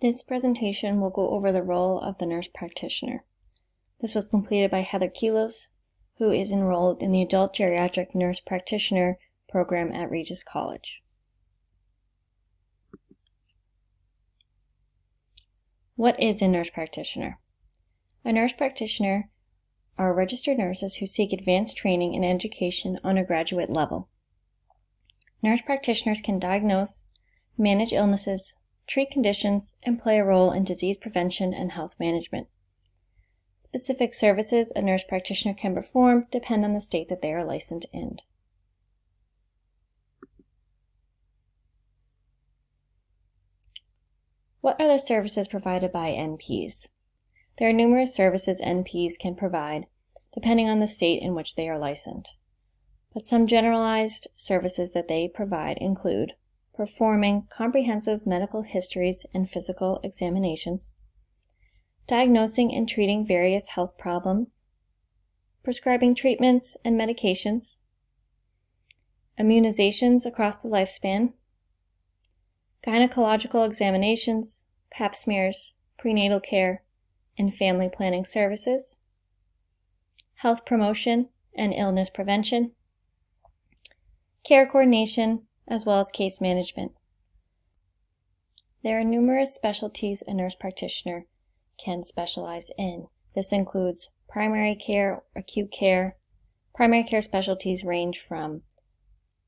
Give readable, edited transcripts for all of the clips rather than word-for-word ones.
This presentation will go over the role of the nurse practitioner. This was completed by Heather Kealos, who is enrolled in the Adult Geriatric Nurse Practitioner program at Regis College. What is a nurse practitioner? A nurse practitioner are registered nurses who seek advanced training and education on a graduate level. Nurse practitioners can diagnose, manage illnesses, treat conditions, and play a role in disease prevention and health management. Specific services a nurse practitioner can perform depend on the state that they are licensed in. What are the services provided by NPs? There are numerous services NPs can provide, depending on the state in which they are licensed. But some generalized services that they provide include performing comprehensive medical histories and physical examinations, diagnosing and treating various health problems, prescribing treatments and medications, immunizations across the lifespan, gynecological examinations, pap smears, prenatal care, and family planning services, health promotion and illness prevention, care coordination, as well as case management. There are numerous specialties a nurse practitioner can specialize in. This includes primary care, acute care. Primary care specialties range from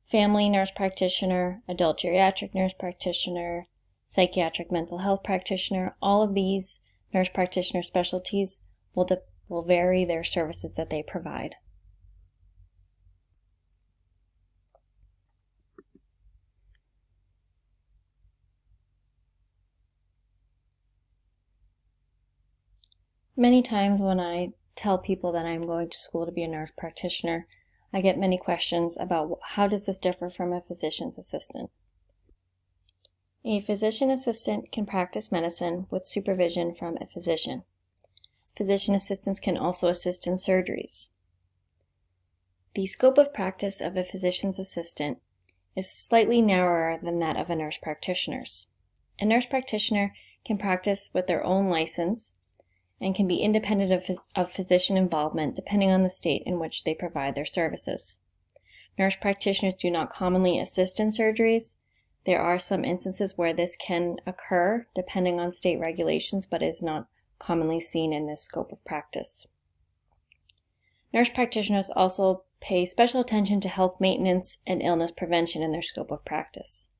family nurse practitioner, adult geriatric nurse practitioner, psychiatric mental health practitioner. All of these nurse practitioner specialties will vary their services that they provide. Many times when I tell people that I'm going to school to be a nurse practitioner, I get many questions about how does this differ from a physician's assistant. A physician assistant can practice medicine with supervision from a physician. Physician assistants can also assist in surgeries. The scope of practice of a physician's assistant is slightly narrower than that of a nurse practitioner's. A nurse practitioner can practice with their own license and can be independent of physician involvement depending on the state in which they provide their services. Nurse practitioners do not commonly assist in surgeries. There are some instances where this can occur depending on state regulations, but is not commonly seen in this scope of practice. Nurse practitioners also pay special attention to health maintenance and illness prevention in their scope of practice.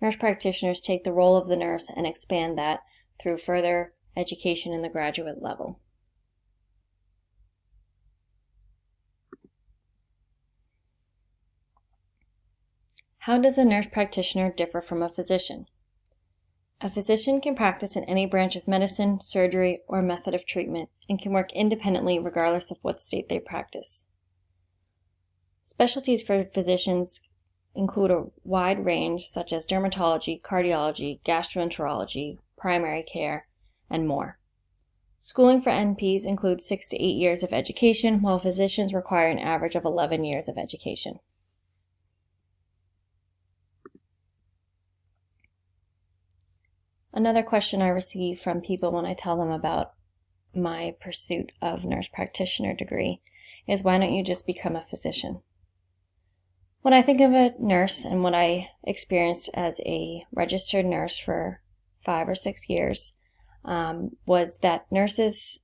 Nurse practitioners take the role of the nurse and expand that through further education in the graduate level. How does a nurse practitioner differ from a physician? A physician can practice in any branch of medicine, surgery, or method of treatment and can work independently regardless of what state they practice. Specialties for physicians include a wide range such as dermatology, cardiology, gastroenterology, primary care, and more. Schooling for NPs includes 6 to 8 years of education, while physicians require an average of 11 years of education. Another question I receive from people when I tell them about my pursuit of nurse practitioner degree is, why don't you just become a physician? When I think of a nurse and what I experienced as a registered nurse for 5 or 6 years, was that nurses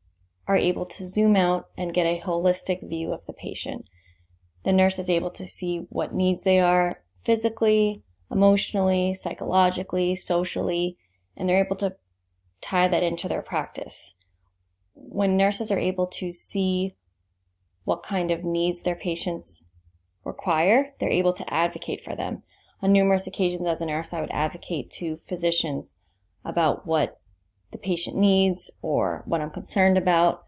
are able to zoom out and get a holistic view of the patient. The nurse is able to see what needs they are physically, emotionally, psychologically, socially, and they're able to tie that into their practice. When nurses are able to see what kind of needs their patients require, they're able to advocate for them. On numerous occasions as a nurse, I would advocate to physicians about what the patient needs or what I'm concerned about,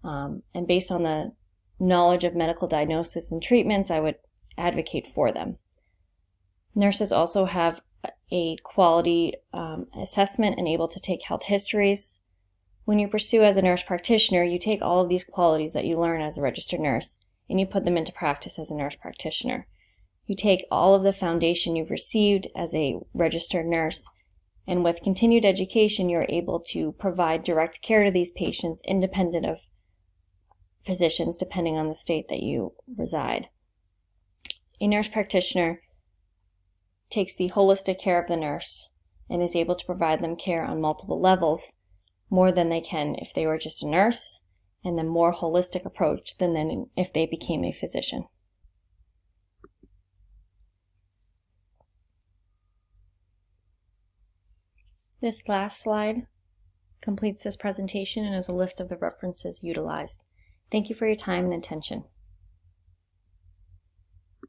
and based on the knowledge of medical diagnosis and treatments, I would advocate for them. Nurses also have a quality assessment and able to take health histories. When you pursue as a nurse practitioner, you take all of these qualities that you learn as a registered nurse and you put them into practice as a nurse practitioner. You take all of the foundation you've received as a registered nurse And with continued education, you're able to provide direct care to these patients independent of physicians, depending on the state that you reside. A nurse practitioner takes the holistic care of the nurse and is able to provide them care on multiple levels, more than they can if they were just a nurse, and the more holistic approach than if they became a physician. This last slide completes this presentation and is a list of the references utilized. Thank you for your time and attention.